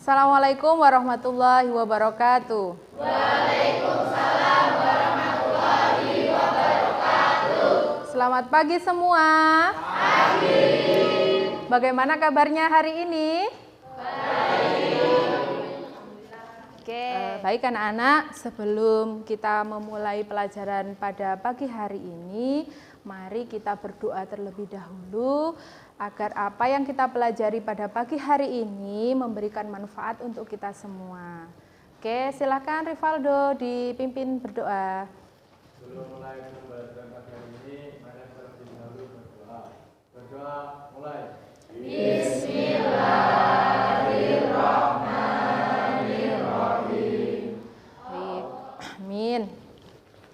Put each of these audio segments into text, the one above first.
Assalamualaikum warahmatullahi wabarakatuh. Waalaikumsalam warahmatullahi wabarakatuh. Selamat pagi semua. Pagi. Bagaimana kabarnya hari ini? Baik anak-anak, sebelum kita memulai pelajaran pada pagi hari ini, mari kita berdoa terlebih dahulu agar apa yang kita pelajari pada pagi hari ini memberikan manfaat untuk kita semua. Oke, silakan Rivaldo dipimpin berdoa. Sebelum mulai pembelajaran pagi hari ini, mari terlebih dahulu berdoa. Berdoa mulai. Bismillahirrahmanirrahim. Baik, amin.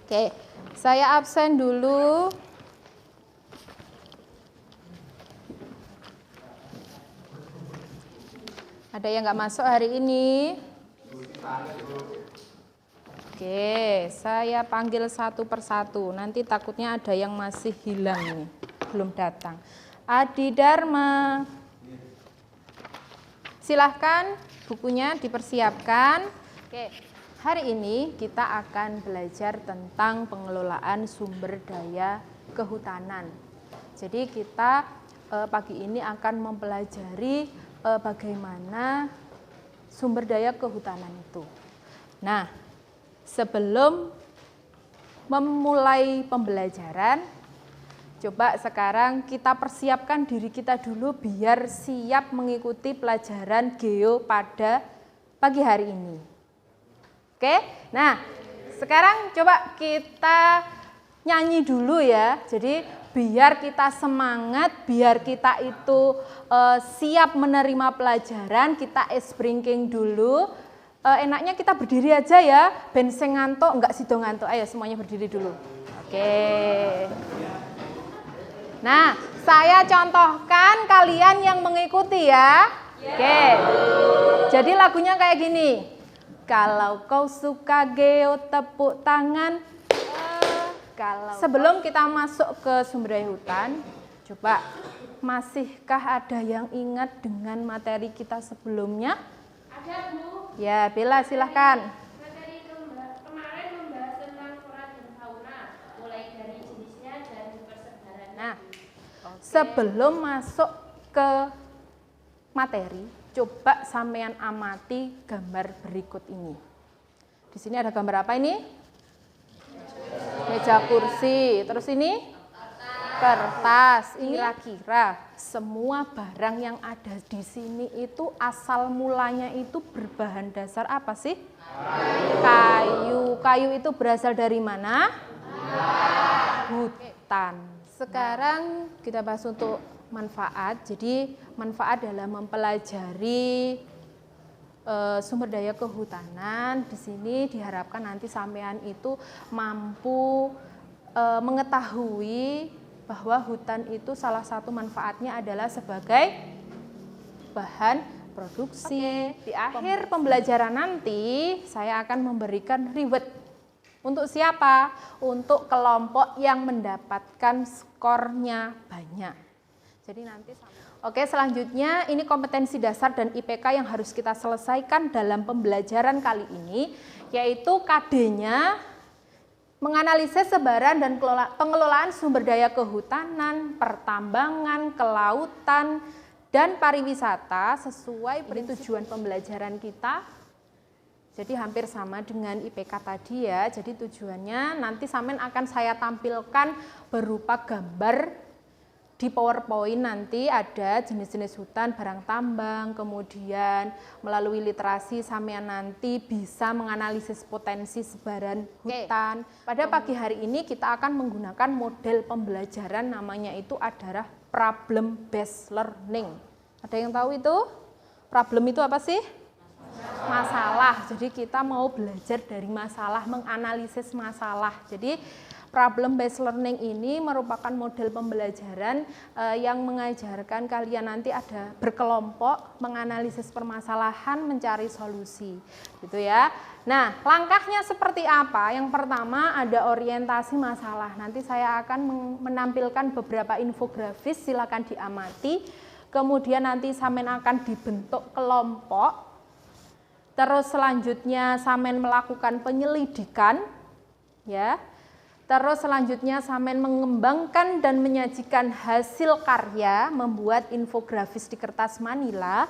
Oke, saya absen dulu. Ada yang nggak masuk hari ini? Oke, saya panggil satu persatu. Nanti takutnya ada yang masih hilang nih, belum datang. Adi Dharma. Silahkan bukunya dipersiapkan. Oke, hari ini kita akan belajar tentang pengelolaan sumber daya kehutanan. Jadi kita pagi ini akan mempelajari bagaimana sumber daya kehutanan itu. Nah, sebelum memulai pembelajaran, coba sekarang kita persiapkan diri kita dulu biar siap mengikuti pelajaran geo pada pagi hari ini. Oke, nah sekarang coba kita nyanyi dulu ya. Jadi biar kita semangat, biar kita itu siap menerima pelajaran, kita ice breaking dulu. Enaknya kita berdiri aja ya, ben sing ngantuk, enggak sido ngantuk. Ayo semuanya berdiri dulu. Oke. Nah, saya contohkan kalian yang mengikuti ya. Oke. Jadi lagunya kayak gini. Kalau kau suka geo tepuk tangan. Sebelum kita masuk ke sumber daya hutan, coba masihkah ada yang ingat dengan materi kita sebelumnya? Ada, Bu. Ya, Bella silahkan. Materi kemarin membahas tentang flora dan fauna, mulai dari jenisnya dan persebarannya. Nah, sebelum masuk ke materi, coba sampean amati gambar berikut ini. Di sini ada gambar apa ini? Meja kursi, terus ini kertas. Kira-kira semua barang yang ada di sini itu asal mulanya itu berbahan dasar apa sih? Kayu. Kayu itu berasal dari mana? Hutan. Sekarang kita bahas untuk manfaat. Jadi manfaat dalam mempelajari sumber daya kehutanan. Di sini diharapkan nanti sampean itu mampu mengetahui bahwa hutan itu salah satu manfaatnya adalah sebagai bahan produksi. Di akhir pembelajaran nanti saya akan memberikan reward. Untuk siapa? Untuk kelompok yang mendapatkan skornya banyak. Jadi nanti oke, selanjutnya ini kompetensi dasar dan IPK yang harus kita selesaikan dalam pembelajaran kali ini, yaitu KD-nya menganalisis sebaran dan pengelolaan sumber daya kehutanan, pertambangan, kelautan, dan pariwisata sesuai tujuan pembelajaran kita. Jadi hampir sama dengan IPK tadi ya. Jadi tujuannya nanti sampean akan saya tampilkan berupa gambar. Di PowerPoint nanti ada jenis-jenis hutan, barang tambang, kemudian melalui literasi sampean nanti bisa menganalisis potensi sebaran hutan. Pada pagi hari ini kita akan menggunakan model pembelajaran namanya itu adalah problem based learning. Ada yang tahu itu? Problem itu apa sih? Masalah. Jadi kita mau belajar dari masalah, menganalisis masalah. Jadi problem based learning ini merupakan model pembelajaran yang mengajarkan kalian nanti ada berkelompok, menganalisis permasalahan, mencari solusi, gitu ya. Nah, langkahnya seperti apa? Yang pertama ada orientasi masalah. Nanti saya akan menampilkan beberapa infografis, silakan diamati. Kemudian nanti sampean akan dibentuk kelompok. Terus selanjutnya Samen melakukan penyelidikan, ya. Terus selanjutnya Samen mengembangkan dan menyajikan hasil karya, membuat infografis di kertas manila.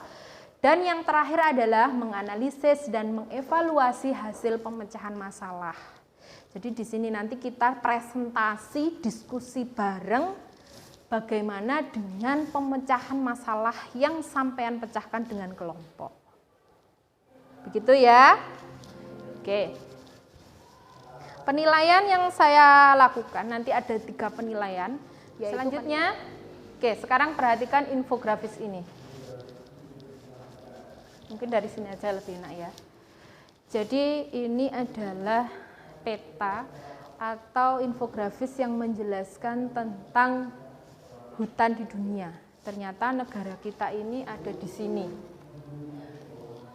Dan yang terakhir adalah menganalisis dan mengevaluasi hasil pemecahan masalah. Jadi di sini nanti kita presentasi, diskusi bareng bagaimana dengan pemecahan masalah yang sampean pecahkan dengan kelompok. Begitu ya. Oke. Penilaian yang saya lakukan nanti ada 3 penilaian. Selanjutnya, oke, sekarang perhatikan infografis ini. Mungkin dari sini aja lebih enak ya. Jadi ini adalah peta atau infografis yang menjelaskan tentang hutan di dunia. Ternyata negara kita ini ada di sini.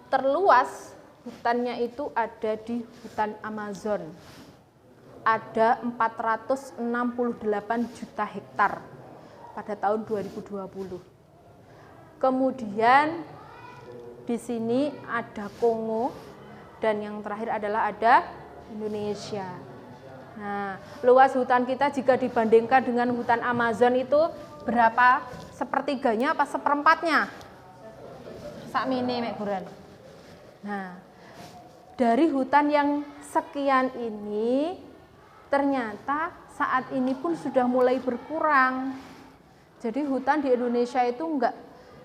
Terluas hutannya itu ada di hutan Amazon. Ada 468 juta hektar pada tahun 2020. Kemudian di sini ada Kongo dan yang terakhir adalah ada Indonesia. Nah, luas hutan kita jika dibandingkan dengan hutan Amazon itu berapa? Sepertiganya apa seperempatnya? Sakmene mek buran. Nah, dari hutan yang sekian ini ternyata saat ini pun sudah mulai berkurang. Jadi hutan di Indonesia itu enggak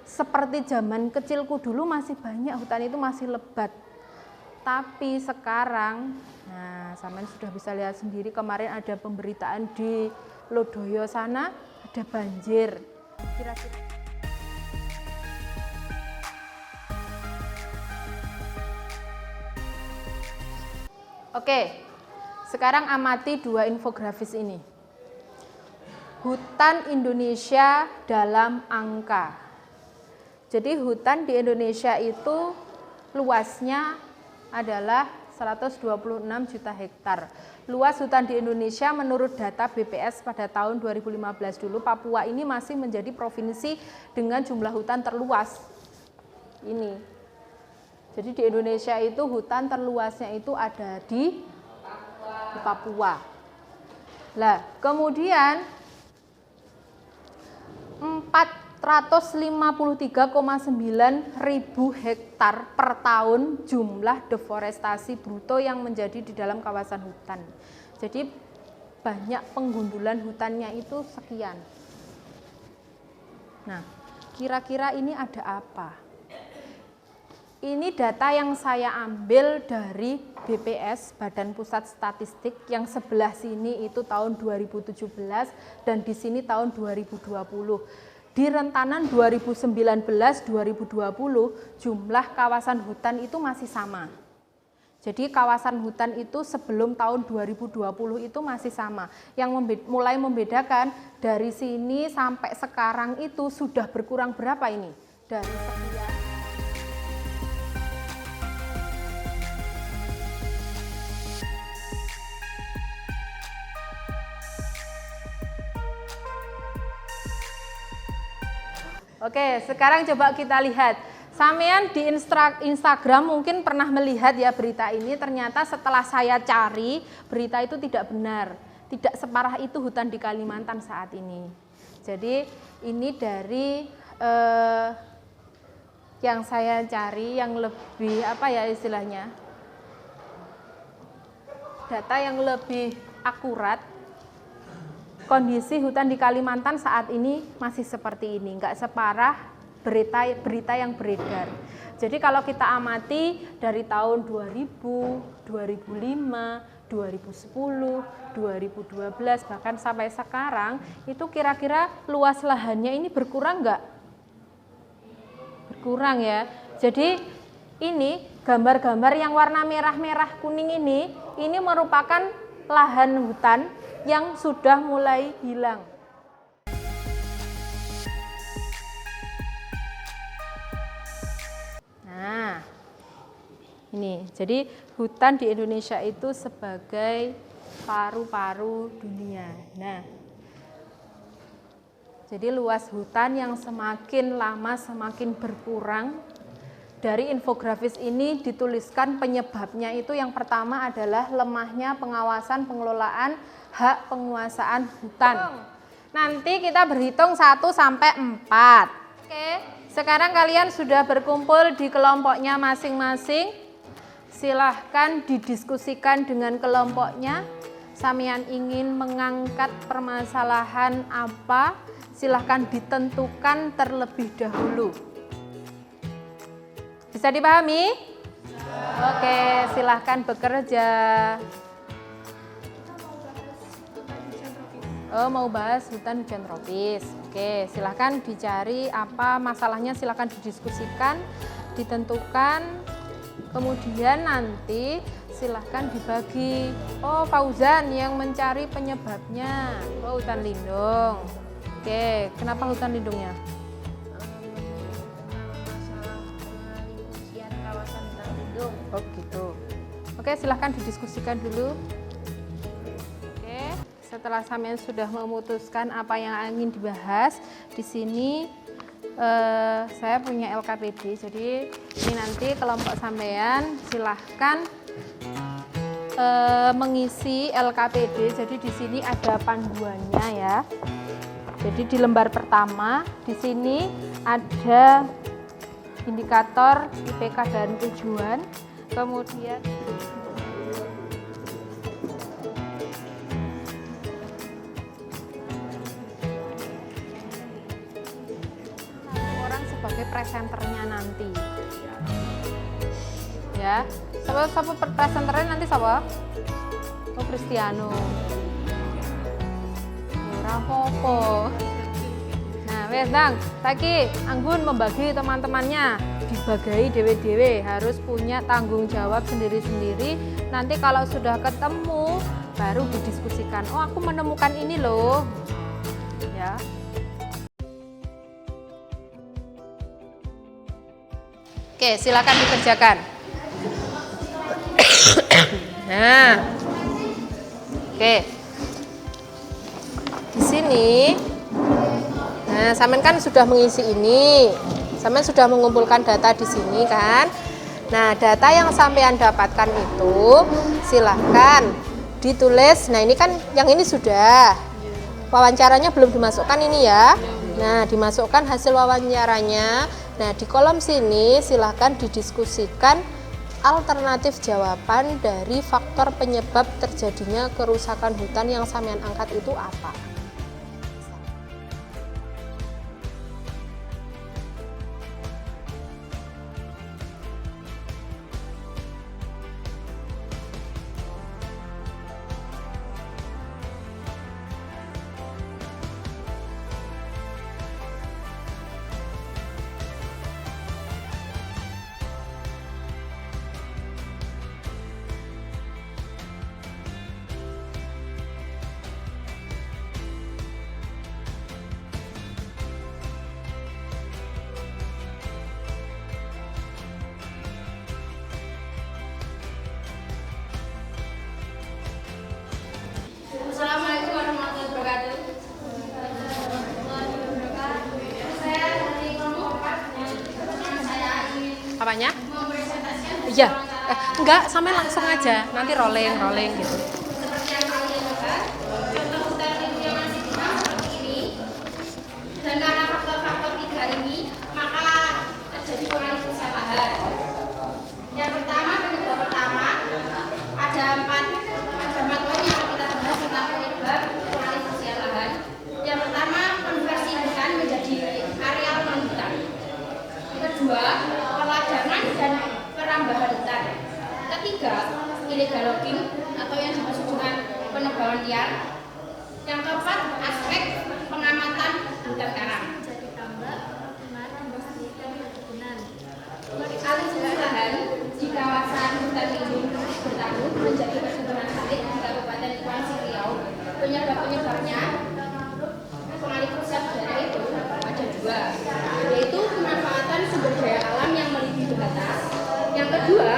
seperti zaman kecilku dulu, masih banyak, hutan itu masih lebat. Tapi sekarang, nah sampean sudah bisa lihat sendiri, kemarin ada pemberitaan di Lodoyo sana ada banjir. Kira-kira Oke, sekarang amati 2 infografis ini. Hutan Indonesia dalam angka. Jadi hutan di Indonesia itu luasnya adalah 126 juta hektar. Luas hutan di Indonesia menurut data BPS pada tahun 2015 dulu, Papua ini masih menjadi provinsi dengan jumlah hutan terluas. Ini. Jadi di Indonesia itu hutan terluasnya itu ada di Papua. Lah, kemudian 453,9 ribu hektar per tahun jumlah deforestasi bruto yang menjadi di dalam kawasan hutan. Jadi banyak penggundulan hutannya itu sekian. Nah, kira-kira ini ada apa? Ini data yang saya ambil dari BPS, Badan Pusat Statistik, yang sebelah sini itu tahun 2017 dan di sini tahun 2020. Di rentanan 2019-2020 jumlah kawasan hutan itu masih sama. Jadi kawasan hutan itu sebelum tahun 2020 itu masih sama. Yang mulai membedakan dari sini sampai sekarang itu sudah berkurang berapa ini? Dari sekian. Oke, sekarang coba kita lihat. Sampean di Instagram mungkin pernah melihat ya berita ini, ternyata setelah saya cari, berita itu tidak benar. Tidak separah itu hutan di Kalimantan saat ini. Jadi ini dari yang saya cari yang lebih apa ya istilahnya, data yang lebih akurat. Kondisi hutan di Kalimantan saat ini masih seperti ini, nggak separah berita yang beredar. Jadi kalau kita amati dari tahun 2000, 2005, 2010, 2012, bahkan sampai sekarang, itu kira-kira luas lahannya ini berkurang nggak? Berkurang ya. Jadi ini gambar-gambar yang warna merah-merah kuning ini merupakan lahan hutan yang sudah mulai hilang. Nah, ini jadi hutan di Indonesia itu sebagai paru-paru dunia. Nah, jadi luas hutan yang semakin lama semakin berkurang dari infografis ini dituliskan penyebabnya itu yang pertama adalah lemahnya pengawasan pengelolaan hak penguasaan hutan. Nanti kita berhitung 1 sampai 4. Oke, sekarang kalian sudah berkumpul di kelompoknya masing-masing. Silahkan didiskusikan dengan kelompoknya. Samian ingin mengangkat permasalahan apa? Silahkan ditentukan terlebih dahulu. Bisa dipahami? Oke, silahkan bekerja. Oh, mau bahas hutan hujan tropis. Oke, silahkan dicari apa masalahnya, silahkan didiskusikan, ditentukan. Kemudian nanti silahkan dibagi. Oh, Fauzan yang mencari penyebabnya. Oh, hutan lindung. Oke, kenapa hutan lindungnya? Oh gitu. Oke, silahkan didiskusikan dulu. Oke, setelah sampean sudah memutuskan apa yang ingin dibahas, di sini saya punya LKPD. Jadi ini nanti kelompok sampean silahkan mengisi LKPD. Jadi di sini ada panduannya ya. Jadi di lembar pertama di sini ada indikator IPK dan tujuan, kemudian orang sebagai presenternya nanti. Ya, siapa presenternya nanti siapa? Oh, Cristiano. Ora apa-apa. Wes Dang, saiki Anggun membagi teman-temannya, dibagai dewe-dewe, harus punya tanggung jawab sendiri-sendiri. Nanti kalau sudah ketemu baru didiskusikan. Oh, aku menemukan ini loh. Ya. Oke, silakan dikerjakan. Nah. Oke. Di sini nah, sampean kan sudah mengisi ini, sampean sudah mengumpulkan data di sini kan. Nah, data yang sampean dapatkan itu silahkan ditulis. Nah, ini kan yang ini sudah wawancaranya belum dimasukkan ini ya. Nah, dimasukkan hasil wawancaranya. Nah, di kolom sini silahkan didiskusikan alternatif jawaban dari faktor penyebab terjadinya kerusakan hutan yang sampean angkat itu apa. Assalamualaikum warahmatullahi wabarakatuh. Saya dari kelompok 4. Saya ingin Apanya? mempresentasikan Iya. Enggak, sampean langsung aja. Nanti rolling gitu. seperti yang kalian lihat. Contoh hutan lindung yang masih dikenal seperti ini. Dan karena faktor-faktor 3 ini, maka terjadi pengalihan lahan. Yang pertama, penyebab pertama ada 4 poin yang kita bahas tentang penyebab pengalihan lahan. Yang pertama, konversi hutan menjadi areal non-hutan. Kedua, peladangan dan perambahan hutan. Ketiga, illegal logging atau yang dimaksud dengan penebangan liar. Yang keempat, aspek pengamatan hutan karang. Alih fungsi lahan di kawasan hutan lindung bertahun menjadi perkebunan sawit di Kabupaten Kepulauan Riau. Penyebab-penyebabnya pengalih fungsi udara itu ada 2, yaitu pemanfaatan sumber daya alam yang melebihi batas. Yang kedua,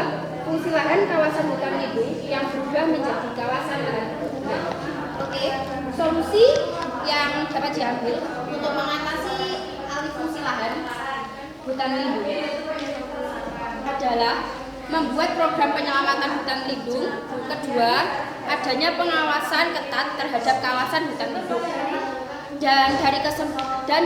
fungsi lahan kawasan hutan lindung yang berubah menjadi kawasan lahan perkebunan. Oke, solusi yang dapat diambil untuk mengatasi alih fungsi lahan hutan lindung. adalah membuat program penyelamatan hutan lindung. Kedua, adanya pengawasan ketat terhadap kawasan hutan lindung. Dan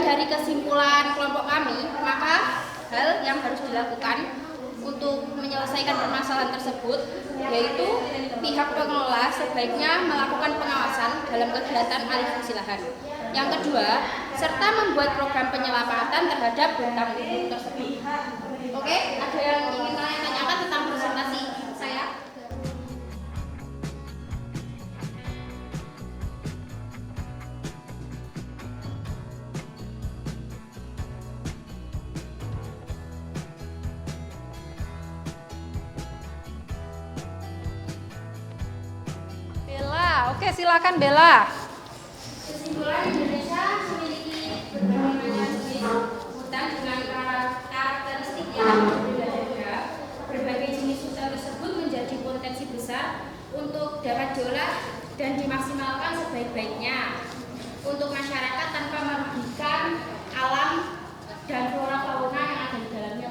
dari kesimpulan kelompok kami, maka hal yang harus dilakukan untuk menyelesaikan permasalahan tersebut yaitu pihak pengelola sebaiknya melakukan pengawasan dalam kegiatan alih fungsi lahan. Yang kedua, serta membuat program penyelamatan terhadap hutan lindung tersebut. Oke, ada yang ingin tanyakan tentang presentasi saya? Bella, oke silakan Bella. Kesimpulan, Indonesia memiliki berbagai macam jenis hutan dengan karakteristik yang berbeda-beda. Berbagai jenis hutan tersebut menjadi potensi besar untuk dapat diolah dan dimaksimalkan sebaik-baiknya untuk masyarakat tanpa merugikan alam dan flora fauna yang ada di dalamnya.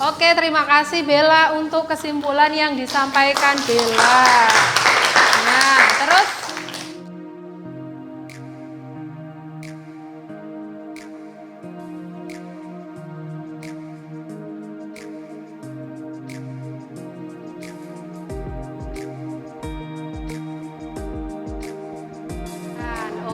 Oke, terima kasih Bella untuk kesimpulan yang disampaikan Bella. Nah, terus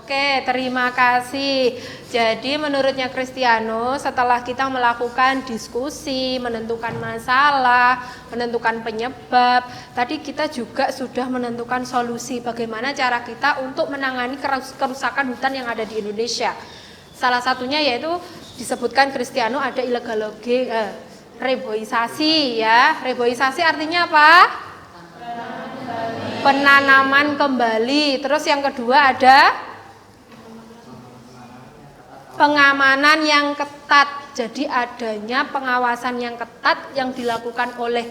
oke, terima kasih. Jadi menurutnya Kristiano, setelah kita melakukan diskusi, menentukan masalah, menentukan penyebab, tadi kita juga sudah menentukan solusi bagaimana cara kita untuk menangani kerusakan hutan yang ada di Indonesia. Salah satunya yaitu disebutkan Kristiano ada illegal logging, reboisasi ya. Reboisasi artinya apa? Penanaman kembali. Terus yang kedua ada pengamanan yang ketat. Jadi adanya pengawasan yang ketat yang dilakukan oleh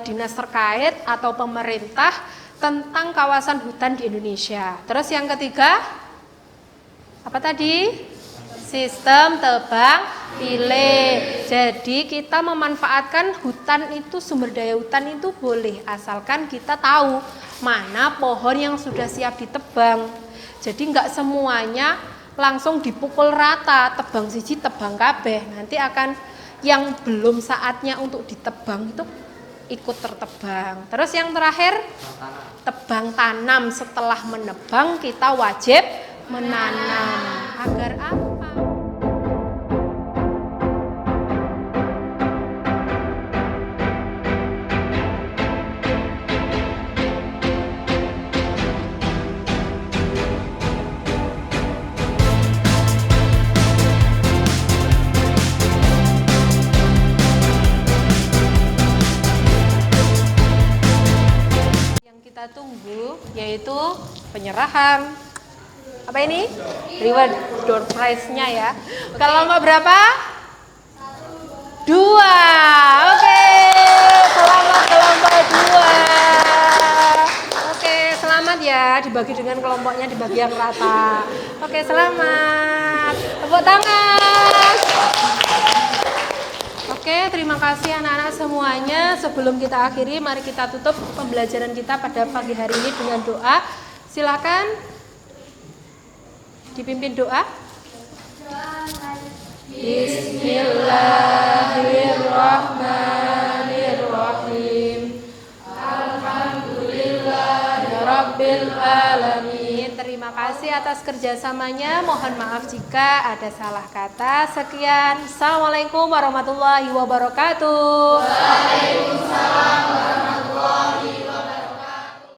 dinas terkait atau pemerintah tentang kawasan hutan di Indonesia. Terus yang ketiga apa tadi? Sistem tebang pilih. Jadi kita memanfaatkan hutan itu, sumber daya hutan itu boleh asalkan kita tahu mana pohon yang sudah siap ditebang. Jadi enggak semuanya langsung dipukul rata, tebang siji tebang kabeh. Nanti akan yang belum saatnya untuk ditebang itu ikut tertebang. Terus yang terakhir tebang tanam. Setelah menebang kita wajib menanam. Agar apa? Kita tunggu yaitu penyerahan apa ini? Reward door prize-nya ya. Kelompok berapa? 2. Oke, selamat kelompok 2. Oke, selamat ya, dibagi dengan kelompoknya, dibagi yang rata. Oke, selamat. Tepuk tangan. Oke, terima kasih anak-anak semuanya. Sebelum kita akhiri, mari kita tutup pembelajaran kita pada pagi hari ini dengan doa. Silakan dipimpin doa. Bismillahirrahmanirrahim. Alhamdulillahirabbil alamin. Terima kasih atas kerjasamanya. Mohon maaf jika ada salah kata. Sekian. Assalamualaikum warahmatullahi wabarakatuh. Waalaikumsalam warahmatullahi wabarakatuh.